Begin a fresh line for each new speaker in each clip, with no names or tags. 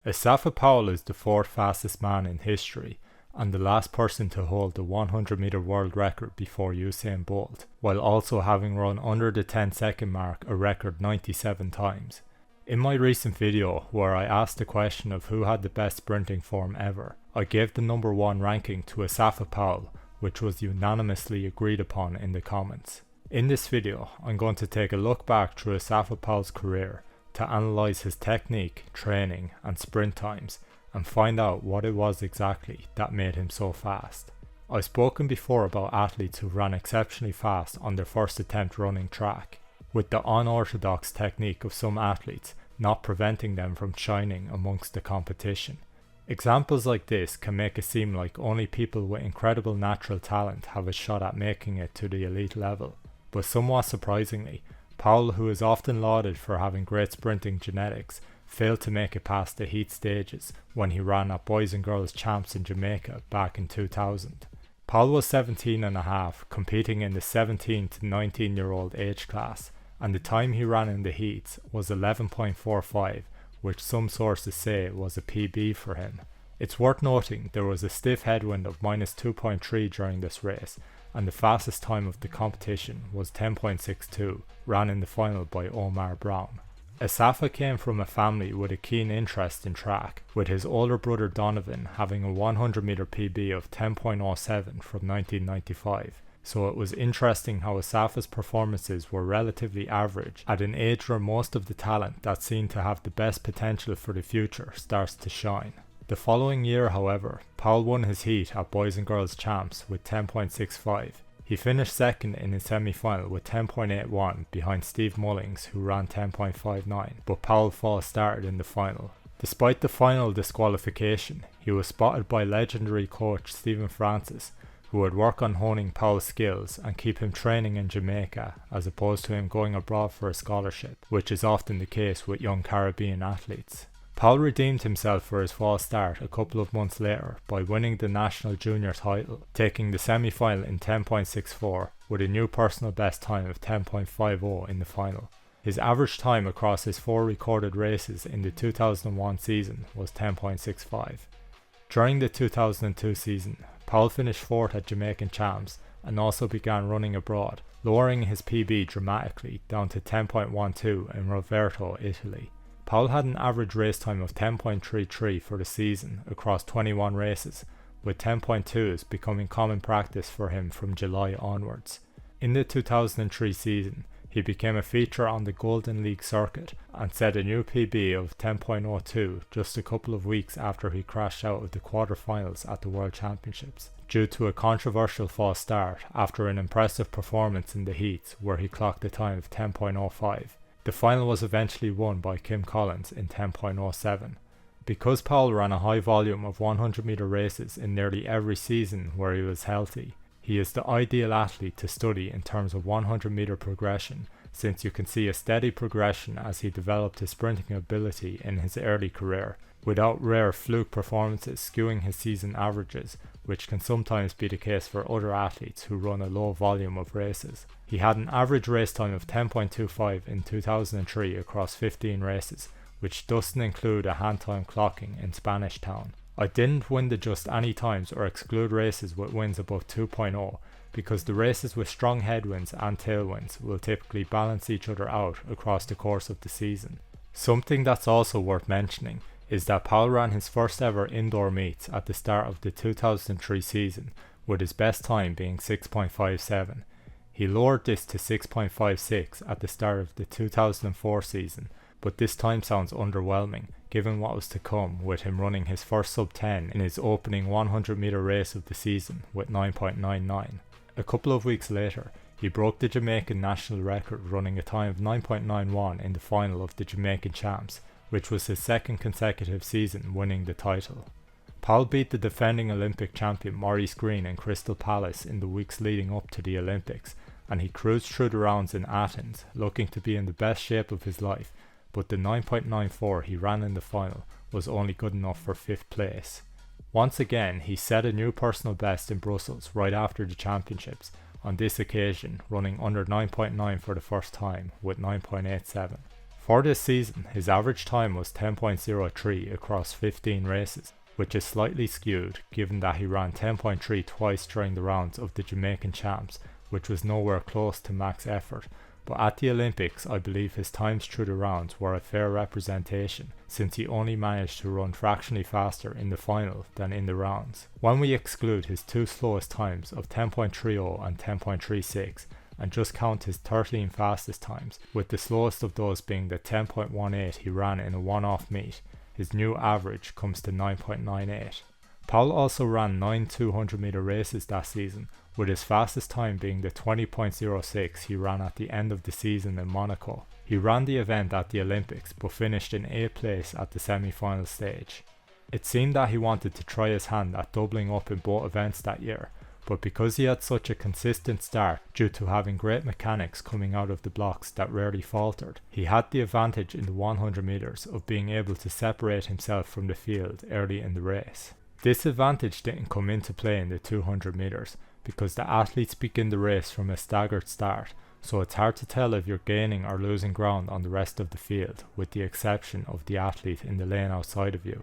Asafa Powell is the fourth fastest man in history and the last person to hold the 100-meter world record before Usain Bolt, while also having run under the 10-second mark a record 97 times. In my recent video where I asked the question of who had the best sprinting form ever, I gave the number 1 ranking to Asafa Powell, which was unanimously agreed upon in the comments. In this video, I'm going to take a look back through Asafa Powell's career to analyse his technique, training and sprint times and find out what it was exactly that made him so fast. I've spoken before about athletes who ran exceptionally fast on their first attempt running track, with the unorthodox technique of some athletes not preventing them from shining amongst the competition. Examples like this can make it seem like only people with incredible natural talent have a shot at making it to the elite level, but somewhat surprisingly, Powell, who is often lauded for having great sprinting genetics, failed to make it past the heat stages when he ran at Boys and Girls Champs in Jamaica back in 2000. Powell was 17 and a half, competing in the 17 to 19-year-old age class, and the time he ran in the heats was 11.45, which some sources say was a PB for him. It's worth noting there was a stiff headwind of -2.3 during this race, and the fastest time of the competition was 10.62, ran in the final by Omar Brown. Asafa came from a family with a keen interest in track, with his older brother Donovan having a 100-meter PB of 10.07 from 1995. So it was interesting how Asafa's performances were relatively average at an age where most of the talent that seemed to have the best potential for the future starts to shine. The following year, however, Powell won his heat at Boys and Girls Champs with 10.65. He finished second in his semi-final with 10.81 behind Steve Mullings, who ran 10.59, but Powell false started in the final. Despite the final disqualification, he was spotted by legendary coach Stephen Francis, who would work on honing Powell's skills and keep him training in Jamaica as opposed to him going abroad for a scholarship, which is often the case with young Caribbean athletes. Powell redeemed himself for his false start a couple of months later by winning the national junior title, taking the semi-final in 10.64 with a new personal best time of 10.50 in the final. His average time across his 4 recorded races in the 2001 season was 10.65. During the 2002 season, Powell finished 4th at Jamaican Champs and also began running abroad, lowering his PB dramatically down to 10.12 in Rovereto, Italy. Powell had an average race time of 10.33 for the season across 21 races, with 10.2s becoming common practice for him from July onwards. In the 2003 season, he became a feature on the Golden League circuit and set a new PB of 10.02 just a couple of weeks after he crashed out of the quarterfinals at the World Championships, due to a controversial false start after an impressive performance in the heats where he clocked a time of 10.05. The final was eventually won by Kim Collins in 10.07. Because Powell ran a high volume of 100-meter races in nearly every season where he was healthy, he is the ideal athlete to study in terms of 100-meter progression, since you can see a steady progression as he developed his sprinting ability in his early career, without rare fluke performances skewing his season averages, which can sometimes be the case for other athletes who run a low volume of races. He had an average race time of 10.25 in 2003 across 15 races, which doesn't include a hand time clocking in Spanish Town. I didn't win the just any times or exclude races with wins above 2.0 because the races with strong headwinds and tailwinds will typically balance each other out across the course of the season. Something that's also worth mentioning is that Powell ran his first ever indoor meets at the start of the 2003 season, with his best time being 6.57. He lowered this to 6.56 at the start of the 2004 season, but this time sounds underwhelming given what was to come, with him running his first sub-10 in his opening 100-meter race of the season with 9.99. A couple of weeks later, he broke the Jamaican national record running a time of 9.91 in the final of the Jamaican Champs, which was his second consecutive season winning the title. Powell beat the defending Olympic champion Maurice Greene in Crystal Palace in the weeks leading up to the Olympics, and he cruised through the rounds in Athens, looking to be in the best shape of his life, but the 9.94 he ran in the final was only good enough for 5th place. Once again, he set a new personal best in Brussels right after the championships, on this occasion running under 9.9 for the first time with 9.87. For this season, his average time was 10.03 across 15 races, which is slightly skewed given that he ran 10.3 twice during the rounds of the Jamaican Champs, which was nowhere close to max effort. But at the Olympics, I believe his times through the rounds were a fair representation, since he only managed to run fractionally faster in the final than in the rounds. When we exclude his two slowest times of 10.30 and 10.36, and just count his 13 fastest times, with the slowest of those being the 10.18 he ran in a one-off meet, his new average comes to 9.98. Powell also ran 9 200-meter races that season, with his fastest time being the 20.06 he ran at the end of the season in Monaco. He ran the event at the Olympics but finished in 8th place at the semi-final stage. It seemed that he wanted to try his hand at doubling up in both events that year, but because he had such a consistent start due to having great mechanics coming out of the blocks that rarely faltered, he had the advantage in the 100 meters of being able to separate himself from the field early in the race. This advantage didn't come into play in the 200 meters, because the athletes begin the race from a staggered start, so it's hard to tell if you're gaining or losing ground on the rest of the field, with the exception of the athlete in the lane outside of you.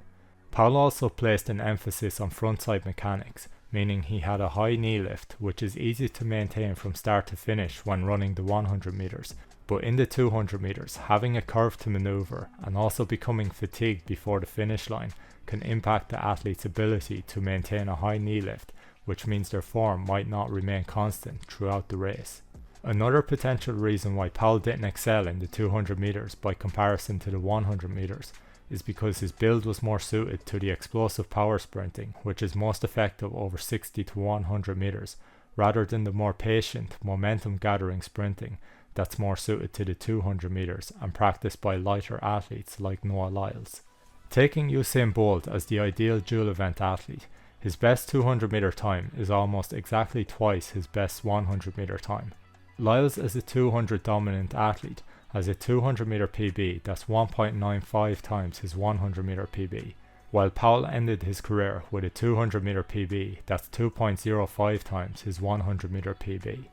Powell also placed an emphasis on frontside mechanics, meaning he had a high knee lift, which is easy to maintain from start to finish when running the 100 meters, but in the 200 meters, having a curve to maneuver and also becoming fatigued before the finish line can impact the athlete's ability to maintain a high knee lift, which means their form might not remain constant throughout the race. Another potential reason why Powell didn't excel in the 200 meters by comparison to the 100 meters is because his build was more suited to the explosive power sprinting, which is most effective over 60 to 100 meters, rather than the more patient, momentum gathering sprinting that's more suited to the 200 meters and practiced by lighter athletes like Noah Lyles. Taking Usain Bolt as the ideal dual event athlete, his best 200 meter time is almost exactly twice his best 100 meter time. Lyles as a 200 dominant athlete has a 200 meter PB that's 1.95 times his 100 meter PB, while Powell ended his career with a 200 meter PB that's 2.05 times his 100 meter PB.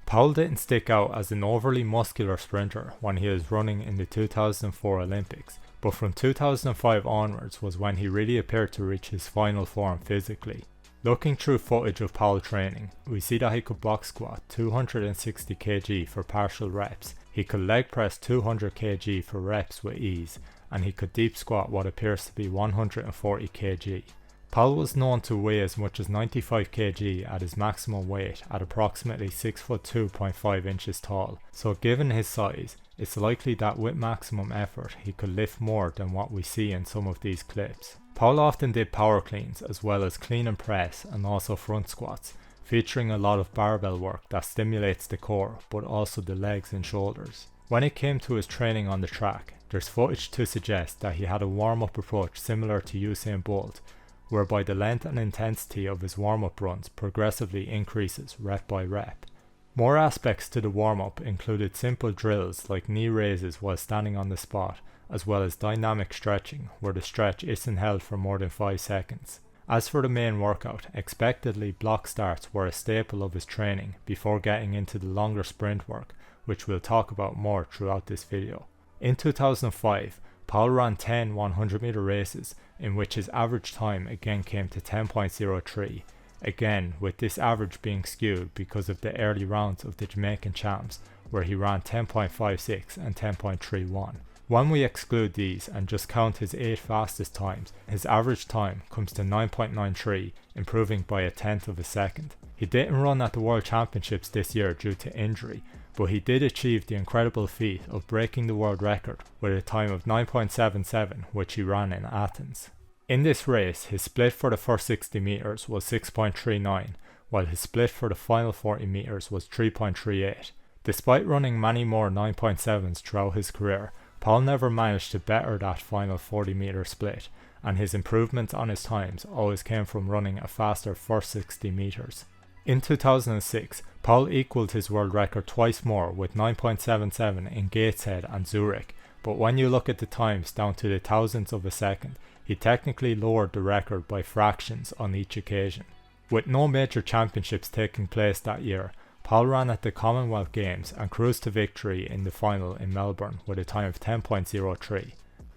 Powell didn't stick out as an overly muscular sprinter when he was running in the 2004 Olympics, but from 2005 onwards was when he really appeared to reach his final form physically. Looking through footage of Powell training, we see that he could box squat 260 kg for partial reps, he could leg press 200 kg for reps with ease, and he could deep squat what appears to be 140 kg. Powell was known to weigh as much as 95 kg at his maximum weight at approximately 6'2.5 inches tall, so given his size, it's likely that with maximum effort he could lift more than what we see in some of these clips. Powell often did power cleans as well as clean and press and also front squats, featuring a lot of barbell work that stimulates the core but also the legs and shoulders. When it came to his training on the track, there's footage to suggest that he had a warm-up approach similar to Usain Bolt, whereby the length and intensity of his warm-up runs progressively increases rep by rep. More aspects to the warm-up included simple drills like knee raises while standing on the spot, as well as dynamic stretching where the stretch isn't held for more than 5 seconds. As for the main workout, expectedly block starts were a staple of his training before getting into the longer sprint work, which we'll talk about more throughout this video. In 2005, Powell ran 10 100 meter races in which his average time again came to 10.03, again with this average being skewed because of the early rounds of the Jamaican Champs where he ran 10.56 and 10.31. When we exclude these and just count his 8 fastest times, his average time comes to 9.93, improving by a tenth of a second. He didn't run at the World Championships this year due to injury, but he did achieve the incredible feat of breaking the world record with a time of 9.77, which he ran in Athens. In this race, his split for the first 60 meters was 6.39, while his split for the final 40 meters was 3.38. Despite running many more 9.7s throughout his career, Powell never managed to better that final 40 meter split, and his improvements on his times always came from running a faster first 60 meters. In 2006, Powell equalled his world record twice more with 9.77 in Gateshead and Zurich, but when you look at the times down to the thousandths of a second, he technically lowered the record by fractions on each occasion. With no major championships taking place that year, Powell ran at the Commonwealth Games and cruised to victory in the final in Melbourne with a time of 10.03.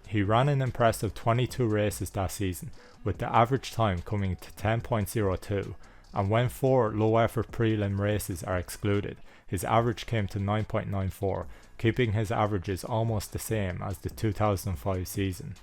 He ran an impressive 22 races that season, with the average time coming to 10.02, and when 4 low-effort prelim races are excluded, his average came to 9.94, keeping his averages almost the same as the 2005 season.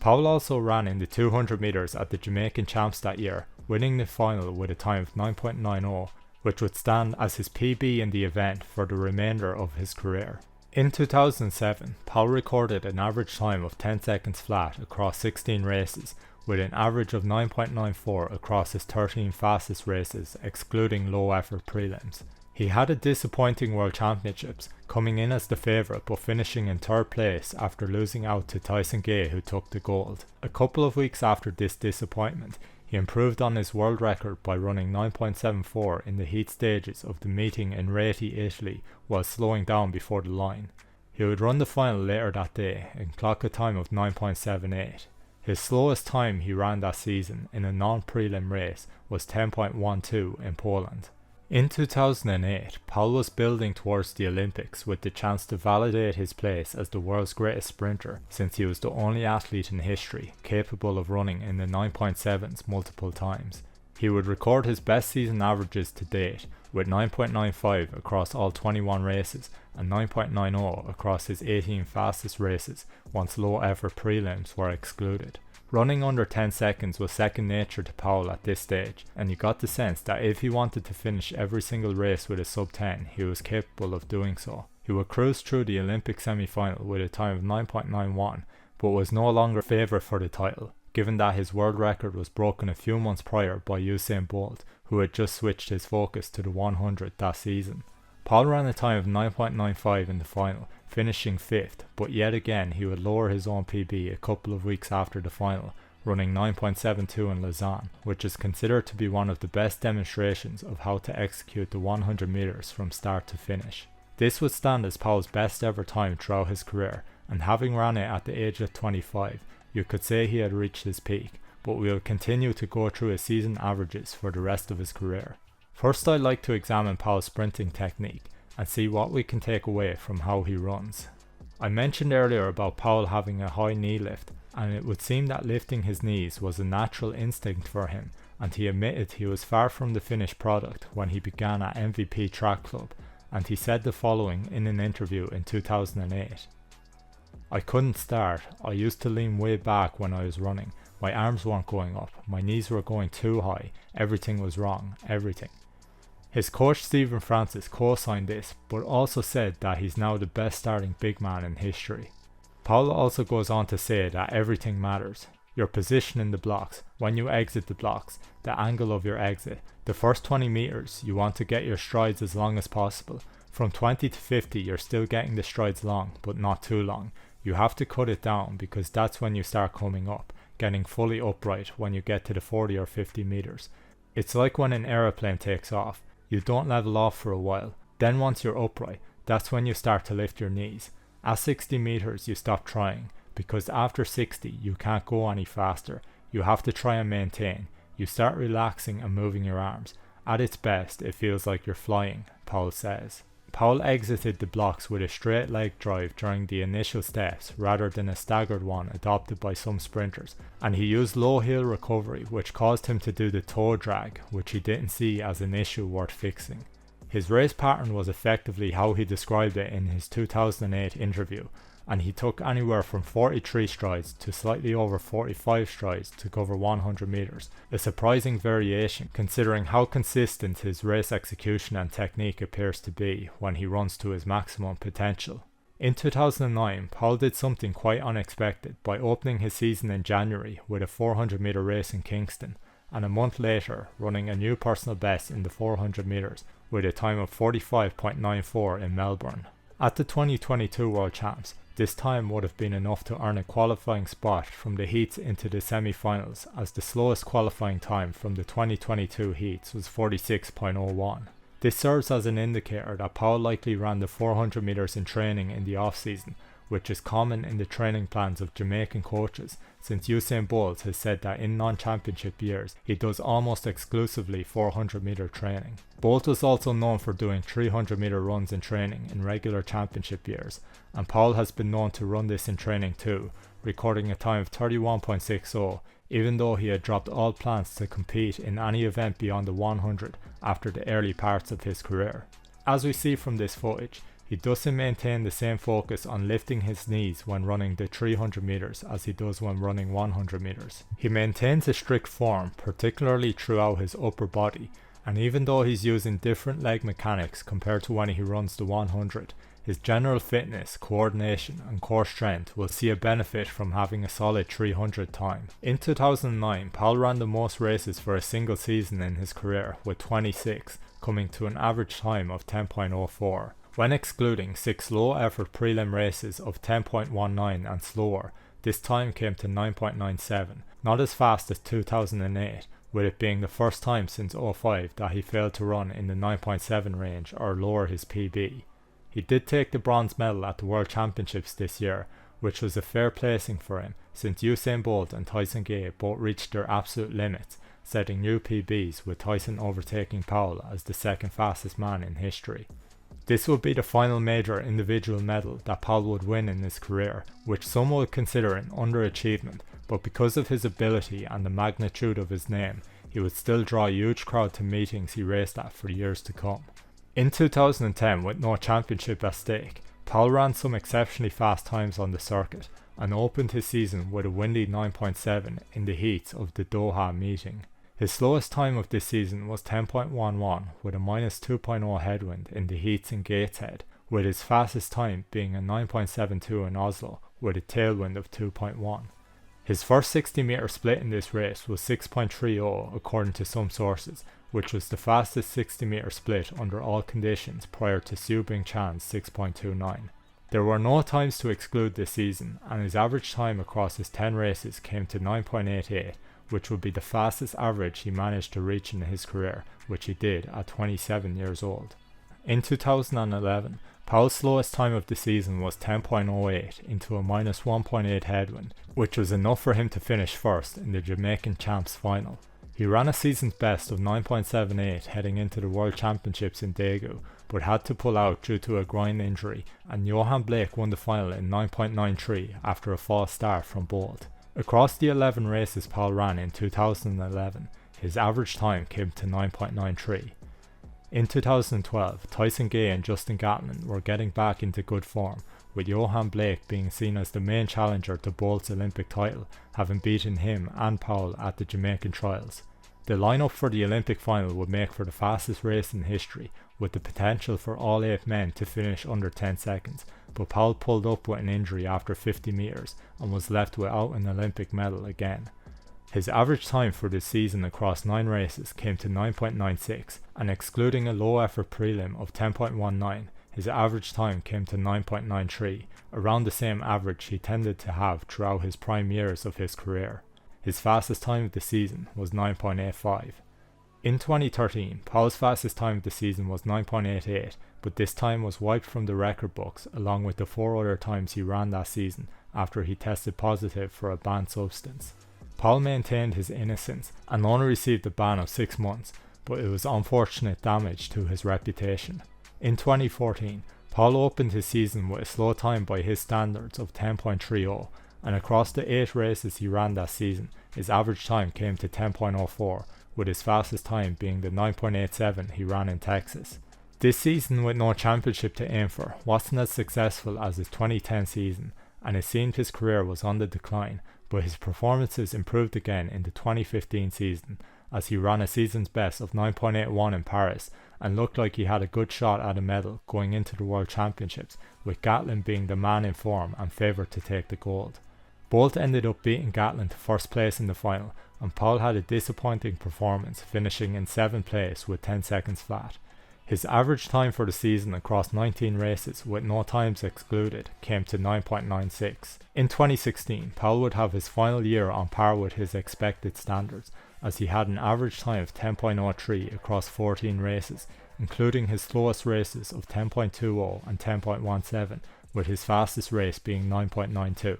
Powell also ran in the 200 metres at the Jamaican Champs that year, winning the final with a time of 9.90, which would stand as his PB in the event for the remainder of his career. In 2007, Powell recorded an average time of 10 seconds flat across 16 races, with an average of 9.94 across his 13 fastest races, excluding low-effort prelims. He had a disappointing World Championships, coming in as the favourite but finishing in 3rd place after losing out to Tyson Gay, who took the gold. A couple of weeks after this disappointment, he improved on his world record by running 9.74 in the heat stages of the meeting in Rieti, Italy, while slowing down before the line. He would run the final later that day and clock a time of 9.78. His slowest time he ran that season in a non-prelim race was 10.12 in Poland. In 2008, Powell was building towards the Olympics with the chance to validate his place as the world's greatest sprinter, since he was the only athlete in history capable of running in the 9.7s multiple times. He would record his best season averages to date, with 9.95 across all 21 races and 9.90 across his 18 fastest races once low-effort prelims were excluded. Running under 10 seconds was second nature to Powell at this stage, and you got the sense that if he wanted to finish every single race with a sub-10, he was capable of doing so. He would cruise through the Olympic semi-final with a time of 9.91, but was no longer favourite for the title, given that his world record was broken a few months prior by Usain Bolt, who had just switched his focus to the 100 that season. Powell ran a time of 9.95 in the final, finishing 5th, but yet again he would lower his own PB a couple of weeks after the final, running 9.72 in Lausanne, which is considered to be one of the best demonstrations of how to execute the 100 metres from start to finish. This would stand as Powell's best ever time throughout his career, and having ran it at the age of 25, you could say he had reached his peak, but we will continue to go through his season averages for the rest of his career. First, I'd like to examine Powell's sprinting technique and see what we can take away from how he runs. I mentioned earlier about Powell having a high knee lift, and it would seem that lifting his knees was a natural instinct for him, and he admitted he was far from the finished product when he began at MVP Track Club, and he said the following in an interview in 2008. "I couldn't start. I used to lean way back when I was running. My arms weren't going up, my knees were going too high, everything was wrong, everything." His coach Stephen Francis co-signed this, but also said that he's now the best starting big man in history. Powell also goes on to say that everything matters. Your position in the blocks, when you exit the blocks, the angle of your exit. The first 20 meters, you want to get your strides as long as possible. From 20 to 50, you're still getting the strides long, but not too long. You have to cut it down because that's when you start coming up, getting fully upright when you get to the 40 or 50 meters. It's like when an aeroplane takes off. You don't level off for a while. Then once you're upright, that's when you start to lift your knees. At 60 meters, you stop trying, because after 60, you can't go any faster. You have to try and maintain. You start relaxing and moving your arms. At its best, it feels like you're flying, Powell says. Powell exited the blocks with a straight leg drive during the initial steps rather than a staggered one adopted by some sprinters, and he used low heel recovery, which caused him to do the toe drag, which he didn't see as an issue worth fixing. His race pattern was effectively how he described it in his 2008 interview, and he took anywhere from 43 strides to slightly over 45 strides to cover 100 meters, a surprising variation considering how consistent his race execution and technique appears to be when he runs to his maximum potential. In 2009, Powell did something quite unexpected by opening his season in January with a 400 meter race in Kingston, and a month later running a new personal best in the 400 meters with a time of 45.94 in Melbourne. At the 2022 World Champs, this time would have been enough to earn a qualifying spot from the heats into the semi-finals, as the slowest qualifying time from the 2022 heats was 46.01. This serves as an indicator that Powell likely ran the 400 meters in training in the off-season, which is common in the training plans of Jamaican coaches, since Usain Bolt has said that in non-championship years he does almost exclusively 400 meter training. Bolt was also known for doing 300 meter runs in training in regular championship years, and Powell has been known to run this in training too, recording a time of 31.60, even though he had dropped all plans to compete in any event beyond the 100 after the early parts of his career. As we see from this footage, he doesn't maintain the same focus on lifting his knees when running the 300 meters as he does when running 100 meters. He maintains a strict form, particularly throughout his upper body, and even though he's using different leg mechanics compared to when he runs the 100, his general fitness, coordination and core strength will see a benefit from having a solid 300 time. In 2009, Powell ran the most races for a single season in his career, with 26, coming to an average time of 10.04. When excluding 6 low-effort prelim races of 10.19 and slower, this time came to 9.97, not as fast as 2008, with it being the first time since 05 that he failed to run in the 9.7 range or lower his PB. He did take the bronze medal at the World Championships this year, which was a fair placing for him, since Usain Bolt and Tyson Gay both reached their absolute limits, setting new PBs, with Tyson overtaking Powell as the second fastest man in history. This would be the final major individual medal that Powell would win in his career, which some would consider an underachievement, but because of his ability and the magnitude of his name, he would still draw a huge crowd to meetings he raced at for years to come. In 2010, with no championship at stake, Powell ran some exceptionally fast times on the circuit and opened his season with a windy 9.7 in the heats of the Doha meeting. His slowest time of this season was 10.11 with a minus 2.0 headwind in the heats in Gateshead, with his fastest time being a 9.72 in Oslo with a tailwind of 2.1. His first 60 meter split in this race was 6.30 according to some sources, which was the fastest 60 meter split under all conditions prior to Su Bing Chan's 6.29. There were no times to exclude this season, and his average time across his 10 races came to 9.88, which would be the fastest average he managed to reach in his career, which he did at 27 years old. In 2011, Powell's slowest time of the season was 10.08 into a minus 1.8 headwind, which was enough for him to finish first in the Jamaican Champs final. He ran a season's best of 9.78 heading into the World Championships in Daegu, but had to pull out due to a groin injury, and Johan Blake won the final in 9.93 after a false start from Bolt. Across the 11 races Powell ran in 2011, his average time came to 9.93. In 2012, Tyson Gay and Justin Gatlin were getting back into good form, with Johan Blake being seen as the main challenger to Bolt's Olympic title, having beaten him and Powell at the Jamaican trials. The lineup for the Olympic final would make for the fastest race in history, with the potential for all 8 men to finish under 10 seconds, but Powell pulled up with an injury after 50 metres and was left without an Olympic medal again. His average time for the season across 9 races came to 9.96, and excluding a low effort prelim of 10.19, his average time came to 9.93, around the same average he tended to have throughout his prime years of his career. His fastest time of the season was 9.85. In 2013, Powell's fastest time of the season was 9.88, but this time was wiped from the record books along with the 4 other times he ran that season after he tested positive for a banned substance. Powell maintained his innocence and only received a ban of 6 months, but it was unfortunate damage to his reputation. In 2014, Powell opened his season with a slow time by his standards of 10.30, and across the 8 races he ran that season, his average time came to 10.04, with his fastest time being the 9.87 he ran in Texas. This season, with no championship to aim for, wasn't as successful as his 2010 season, and it seemed his career was on the decline, but his performances improved again in the 2015 season, as he ran a season's best of 9.81 in Paris, and looked like he had a good shot at a medal going into the World Championships, with Gatlin being the man in form and favoured to take the gold. Bolt ended up beating Gatlin to first place in the final, and Powell had a disappointing performance, finishing in 7th place with 10 seconds flat. His average time for the season across 19 races, with no times excluded, came to 9.96. In 2016, Powell would have his final year on par with his expected standards, as he had an average time of 10.03 across 14 races, including his slowest races of 10.20 and 10.17, with his fastest race being 9.92.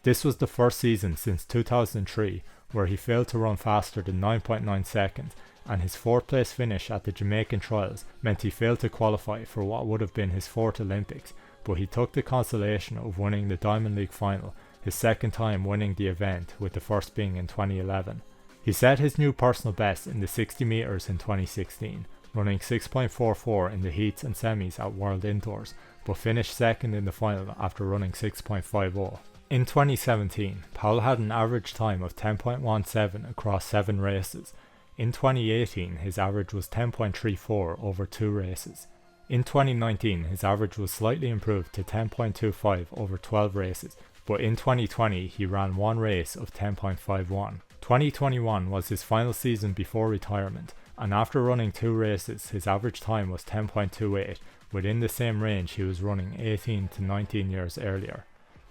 This was the first season since 2003 where he failed to run faster than 9.9 seconds, and his 4th place finish at the Jamaican trials meant he failed to qualify for what would have been his 4th Olympics, but he took the consolation of winning the Diamond League final, his 2nd time winning the event, with the first being in 2011. He set his new personal best in the 60 meters in 2016, running 6.44 in the heats and semis at World Indoors, but finished 2nd in the final after running 6.50. In 2017, Powell had an average time of 10.17 across 7 races. In 2018, his average was 10.34 over 2 races. In 2019, his average was slightly improved to 10.25 over 12 races, but in 2020 he ran 1 race of 10.51. 2021 was his final season before retirement, and after running 2 races, his average time was 10.28, within the same range he was running 18 to 19 years earlier.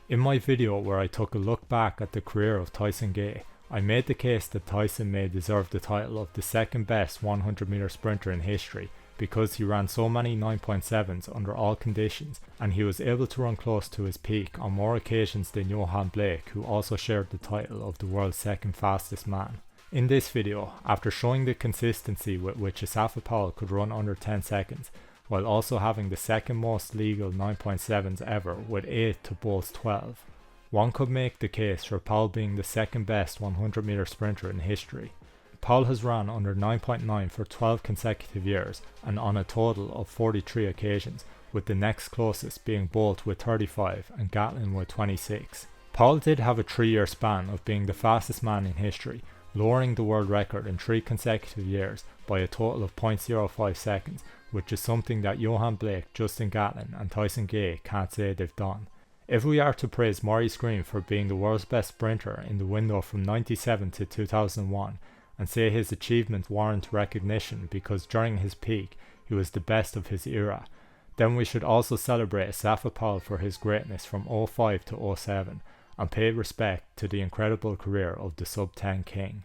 In my video where I took a look back at the career of Tyson Gay, I made the case that Tyson may deserve the title of the 2nd best 100 meter sprinter in history because he ran so many 9.7s under all conditions, and he was able to run close to his peak on more occasions than Johan Blake, who also shared the title of the world's 2nd fastest man. In this video, after showing the consistency with which Asafa Powell could run under 10 seconds, while also having the 2nd most legal 9.7s ever with 8 to Bolt's 12, one could make the case for Powell being the 2nd best 100 meter sprinter in history. Powell has ran under 9.9 for 12 consecutive years and on a total of 43 occasions, with the next closest being Bolt with 35 and Gatlin with 26. Powell did have a 3-year span of being the fastest man in history, lowering the world record in 3 consecutive years by a total of 0.05 seconds, which is something that Johan Blake, Justin Gatlin and Tyson Gay can't say they've done. If we are to praise Maurice Green for being the world's best sprinter in the window from 97 to 2001, and say his achievements warrant recognition because during his peak he was the best of his era, then we should also celebrate Asafa Powell for his greatness from 05 to 07 and pay respect to the incredible career of the sub-10 king.